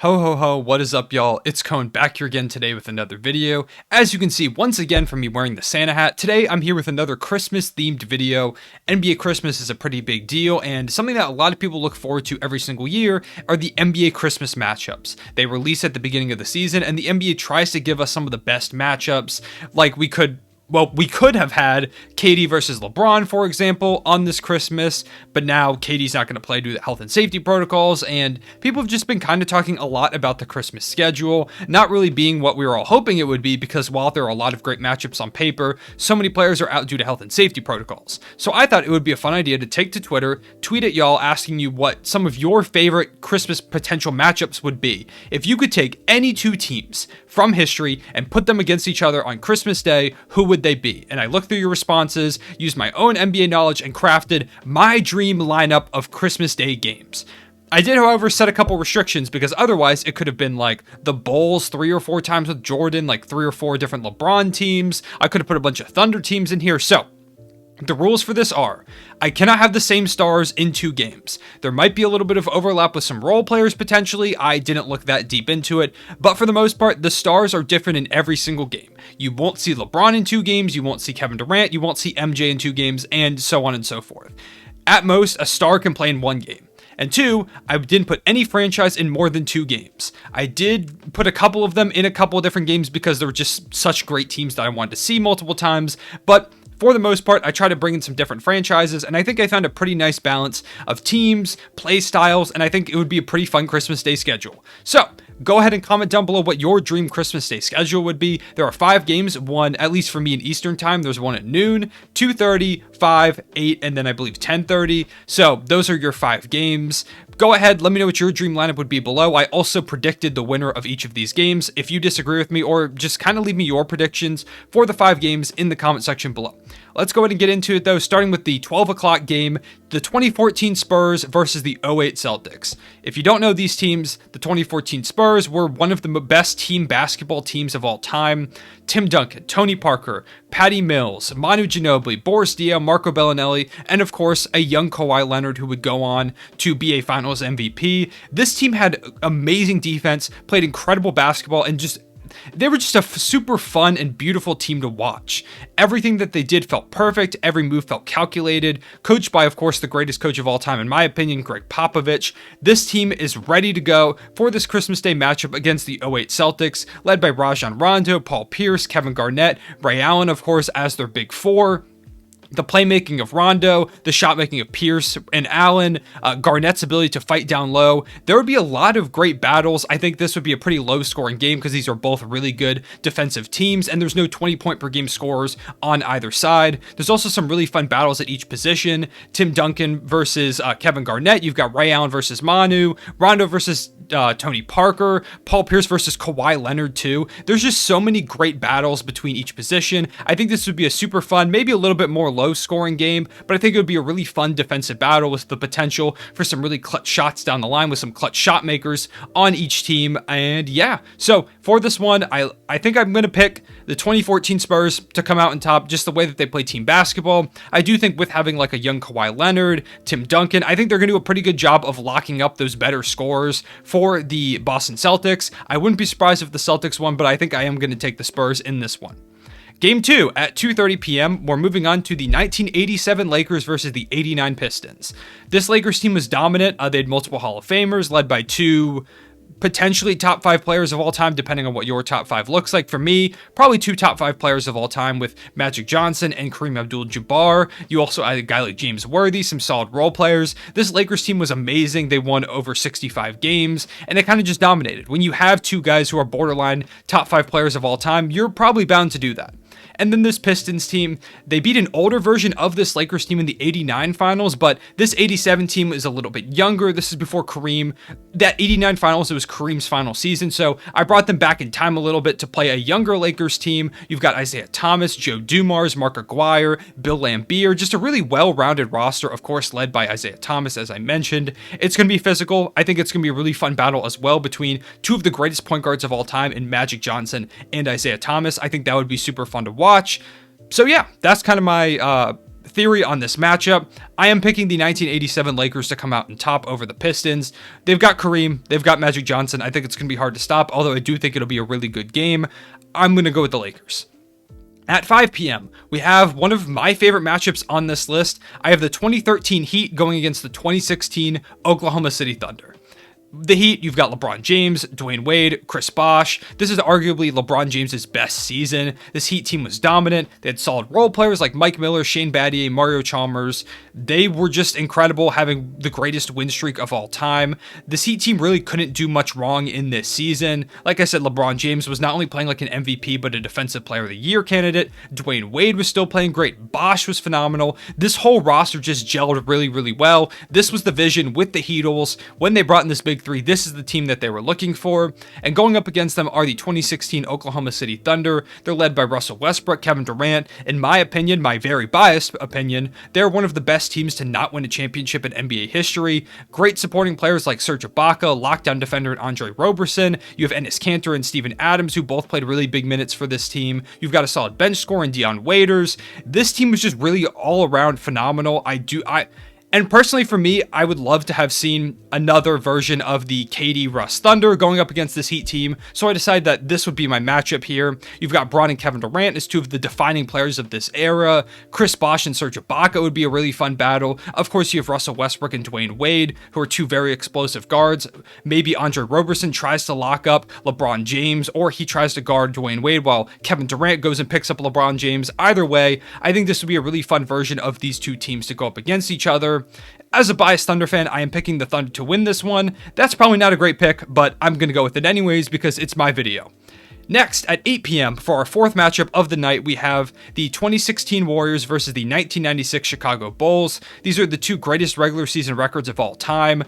Ho ho ho, what is up y'all? It's Cone back here again today with another video. As you can see once again from me wearing the Santa hat, today I'm here with another Christmas themed video. NBA Christmas is a pretty big deal, and something that a lot of people look forward to every single year are the NBA Christmas matchups. They release at the beginning of the season, and the NBA tries to give us some of the best matchups. Like we could have had KD versus LeBron, for example, on this Christmas, but now KD's not going to play due to health and safety protocols, and people have just been kind of talking a lot about the Christmas schedule, not really being what we were all hoping it would be, because while there are a lot of great matchups on paper, so many players are out due to health and safety protocols. So I thought it would be a fun idea to take to Twitter, tweet at y'all asking you what some of your favorite Christmas potential matchups would be. If you could take any two teams from history and put them against each other on Christmas Day, who would they be? And I looked through your responses, used my own NBA knowledge, and crafted my dream lineup of Christmas Day games. I did, however, set a couple restrictions because otherwise it could have been like the Bulls 3 or 4 times with Jordan, like 3 or 4 different LeBron teams. I could have put a bunch of Thunder teams in here. So the rules for this are, I cannot have the same stars in 2 games. There might be a little bit of overlap with some role players potentially. I didn't look that deep into it, but for the most part, the stars are different in every single game. You won't see LeBron in 2 games, you won't see Kevin Durant, you won't see MJ in 2 games, and so on and so forth. At most, a star can play in 1 game. And 2, I didn't put any franchise in more than 2 games. I did put a couple of them in a couple of different games because they were just such great teams that I wanted to see multiple times, but for the most part, I try to bring in some different franchises, and I think I found a pretty nice balance of teams, play styles, and I think it would be a pretty fun Christmas Day schedule. So, go ahead and comment down below what your dream Christmas Day schedule would be. There are 5 games, one, at least for me in Eastern time, there's one at noon, 2:30, 5, 8, and then I believe 10:30. So, those are your 5 games. Go ahead, let me know what your dream lineup would be below. I also predicted the winner of each of these games. If you disagree with me, or just kind of leave me your predictions for the 5 games in the comment section below. Let's go ahead and get into it though, starting with the 12 o'clock game, the 2014 Spurs versus the 08 Celtics. If you don't know these teams, the 2014 Spurs were one of the best team basketball teams of all time. Tim Duncan, Tony Parker, Patty Mills, Manu Ginobili, Boris Diaw, Marco Bellinelli, and of course a young Kawhi Leonard who would go on to be a Finals MVP. This team had amazing defense, played incredible basketball, and they were just a super fun and beautiful team to watch. Everything that they did felt perfect. Every move felt calculated. Coached by, of course, the greatest coach of all time, in my opinion, Greg Popovich. This team is ready to go for this Christmas Day matchup against the 08 Celtics, led by Rajon Rondo, Paul Pierce, Kevin Garnett, Ray Allen, of course, as their big 4. The playmaking of Rondo, the shot making of Pierce and Allen, Garnett's ability to fight down low. There would be a lot of great battles. I think this would be a pretty low scoring game because these are both really good defensive teams, and there's no 20 point per game scorers on either side. There's also some really fun battles at each position. Tim Duncan versus Kevin Garnett. You've got Ray Allen versus Manu, Rondo versus Tony Parker, Paul Pierce versus Kawhi Leonard too. There's just so many great battles between each position. I think this would be a super fun, maybe a little bit more low scoring game, but I think it would be a really fun defensive battle with the potential for some really clutch shots down the line with some clutch shot makers on each team. And yeah, so for this one, I think I'm going to pick the 2014 Spurs to come out on top, just the way that they play team basketball. I do think with having like a young Kawhi Leonard, Tim Duncan, I think they're going to do a pretty good job of locking up those better scorers for the Boston Celtics. I wouldn't be surprised if the Celtics won, but I think I am going to take the Spurs in this one. Game 2 at 2:30 p.m. We're moving on to the 1987 Lakers versus the 89 Pistons. This Lakers team was dominant. They had multiple Hall of Famers led by 2 potentially top 5 players of all time, depending on what your top 5 looks like. For me, probably 2 top 5 players of all time with Magic Johnson and Kareem Abdul-Jabbar. You also had a guy like James Worthy, some solid role players. This Lakers team was amazing. They won over 65 games, and they kind of just dominated. When you have 2 guys who are borderline top 5 players of all time, you're probably bound to do that. And then this Pistons team, they beat an older version of this Lakers team in the 89 finals, but this 87 team is a little bit younger. This is before Kareem. That 89 finals, it was Kareem's final season, so I brought them back in time a little bit to play a younger Lakers team. You've got Isaiah Thomas, Joe Dumars, Mark Aguirre, Bill Laimbeer, just a really well-rounded roster, of course, led by Isaiah Thomas, as I mentioned. It's going to be physical. I think it's going to be a really fun battle as well between 2 of the greatest point guards of all time in Magic Johnson and Isaiah Thomas. I think that would be super fun to watch. So yeah, that's kind of my theory on this matchup, I am picking the 1987 Lakers to come out on top over the Pistons. They've got Kareem, they've got Magic Johnson. I think it's going to be hard to stop, although I do think it'll be a really good game. I'm going to go with the Lakers. At 5 p.m., we have one of my favorite matchups on this list. I have the 2013 Heat going against the 2016 Oklahoma City Thunder. The Heat, you've got LeBron James, Dwayne Wade, Chris Bosh. This is arguably LeBron James's best season. This Heat team was dominant. They had solid role players like Mike Miller, Shane Battier, Mario Chalmers. They were just incredible, having the greatest win streak of all time. This Heat team really couldn't do much wrong in this season. Like I said, LeBron James was not only playing like an MVP, but a Defensive Player of the Year candidate. Dwayne Wade was still playing great. Bosh was phenomenal. This whole roster just gelled really, really well. This was the vision with the Heatles. When they brought in this big three, this is the team that they were looking for. And going up against them are the 2016 Oklahoma City Thunder. They're led by Russell Westbrook, Kevin Durant. In my opinion, my very biased opinion, they're one of the best teams to not win a championship in NBA history. Great supporting players like Serge Ibaka, lockdown defender Andre Roberson. You have Enes Kanter and Steven Adams, who both played really big minutes for this team. You've got a solid bench score in Dion Waiters. This team was just really all around phenomenal. And personally for me, I would love to have seen another version of the KD Russ Thunder going up against this Heat team. So I decided that this would be my matchup here. You've got Bron and Kevin Durant as two of the defining players of this era. Chris Bosh and Serge Ibaka would be a really fun battle. Of course, you have Russell Westbrook and Dwayne Wade, who are two very explosive guards. Maybe Andre Roberson tries to lock up LeBron James, or he tries to guard Dwayne Wade while Kevin Durant goes and picks up LeBron James. Either way, I think this would be a really fun version of these two teams to go up against each other. As a biased Thunder fan, I am picking the Thunder to win this one. That's probably not a great pick, but I'm going to go with it anyways because it's my video. Next, at 8 p.m. for our fourth matchup of the night, we have the 2016 Warriors versus the 1996 Chicago Bulls. These are the two greatest regular season records of all time.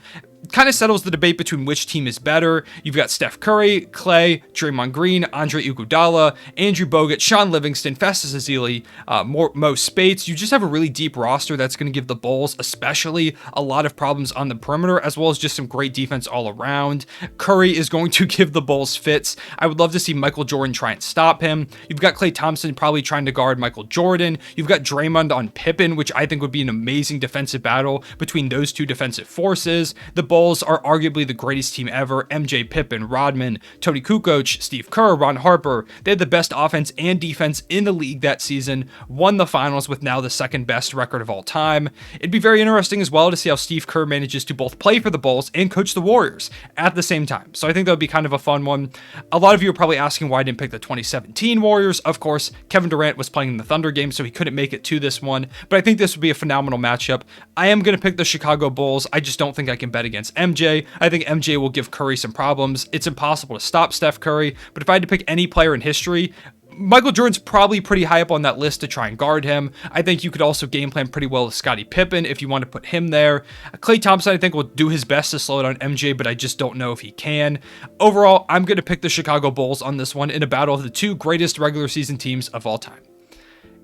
Kind of settles the debate between which team is better. You've got Steph Curry, Klay, Draymond Green, Andre Iguodala, Andrew Bogut, Sean Livingston, Festus Ezeli, Mo Spates. You just have a really deep roster that's going to give the Bulls especially a lot of problems on the perimeter, as well as just some great defense all around. Curry is going to give the Bulls fits. I would love to see Michael Jordan try and stop him. You've got Klay Thompson probably trying to guard Michael Jordan. You've got Draymond on Pippen, which I think would be an amazing defensive battle between those two defensive forces. The Bulls are arguably the greatest team ever. MJ, Pippen, Rodman, Tony Kukoc, Steve Kerr, Ron Harper. They had the best offense and defense in the league that season, won the finals with now the second best record of all time. It'd be very interesting as well to see how Steve Kerr manages to both play for the Bulls and coach the Warriors at the same time. So I think that would be kind of a fun one. A lot of you are probably asking why I didn't pick the 2017 Warriors. Of course, Kevin Durant was playing in the Thunder game, so he couldn't make it to this one. But I think this would be a phenomenal matchup. I am going to pick the Chicago Bulls. I just don't think I can bet against MJ. I think MJ will give Curry some problems. It's impossible to stop Steph Curry, but if I had to pick any player in history, Michael Jordan's probably pretty high up on that list to try and guard him. I think you could also game plan pretty well with Scottie Pippen if you want to put him there. Klay Thompson, I think, will do his best to slow down MJ, but I just don't know if he can. Overall, I'm going to pick the Chicago Bulls on this one in a battle of the two greatest regular season teams of all time.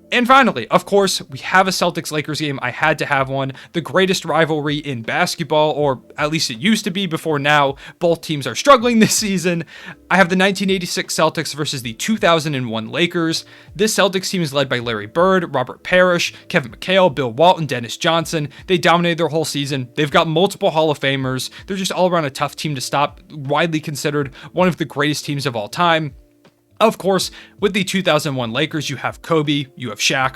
And finally, of course, we have a Celtics-Lakers game. I had to have one. The greatest rivalry in basketball, or at least it used to be before now. Both teams are struggling this season. I have the 1986 Celtics versus the 2001 Lakers. This Celtics team is led by Larry Bird, Robert Parrish, Kevin McHale, Bill Walton, Dennis Johnson. They dominated their whole season. They've got multiple Hall of Famers. They're just all around a tough team to stop. Widely considered one of the greatest teams of all time. Of course, with the 2001 Lakers, you have Kobe, you have Shaq.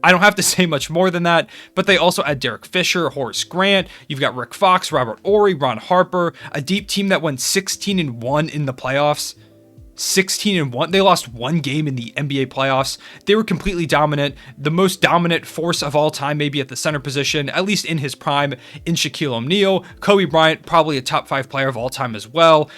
I don't have to say much more than that, but they also add Derek Fisher, Horace Grant. You've got Rick Fox, Robert Horry, Ron Harper, a deep team that won 16-1 in the playoffs. 16-1. They lost one game in the NBA playoffs. They were completely dominant. The most dominant force of all time, maybe at the center position, at least in his prime, in Shaquille O'Neal. Kobe Bryant, probably a top 5 player of all time as well.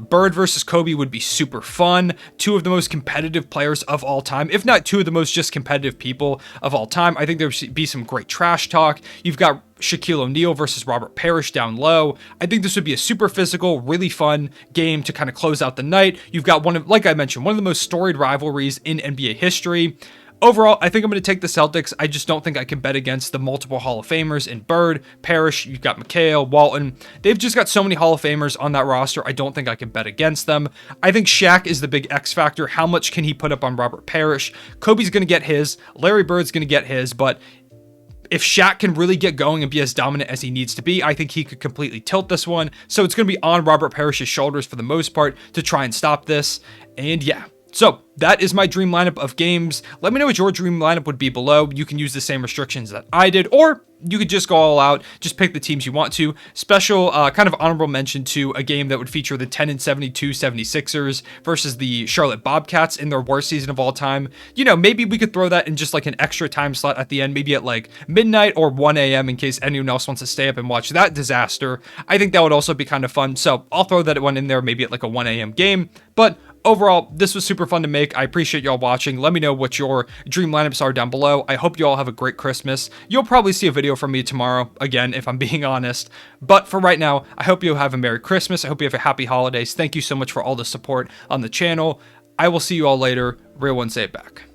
Bird versus Kobe would be super fun. Two of the most competitive players of all time, if not two of the most just competitive people of all time. I think there would be some great trash talk. You've got Shaquille O'Neal versus Robert Parrish down low. I think this would be a super physical, really fun game to kind of close out the night. You've got like I mentioned, one of the most storied rivalries in NBA history. Overall, I think I'm going to take the Celtics. I just don't think I can bet against the multiple Hall of Famers in Bird, Parrish, you've got McHale, Walton. They've just got so many Hall of Famers on that roster. I don't think I can bet against them. I think Shaq is the big X factor. How much can he put up on Robert Parrish? Kobe's going to get his. Larry Bird's going to get his, but if Shaq can really get going and be as dominant as he needs to be, I think he could completely tilt this one. So it's going to be on Robert Parrish's shoulders for the most part to try and stop this. And yeah. So that is my dream lineup of games. Let me know what your dream lineup would be below. You can use the same restrictions that I did, or you could just go all out, just pick the teams you want to. Special kind of honorable mention to a game that would feature the 10-72 76ers versus the Charlotte Bobcats in their worst season of all time. You know, maybe we could throw that in just like an extra time slot at the end, maybe at like midnight or 1 a.m. in case anyone else wants to stay up and watch that disaster. I think that would also be kind of fun. So I'll throw that one in there, maybe at like a 1 a.m. game. But overall, this was super fun to make. I appreciate y'all watching. Let me know what your dream lineups are down below. I hope you all have a great Christmas. You'll probably see a video from me tomorrow, again, if I'm being honest. But for right now, I hope you have a Merry Christmas. I hope you have a Happy Holidays. Thank you so much for all the support on the channel. I will see you all later. Real one, say it back.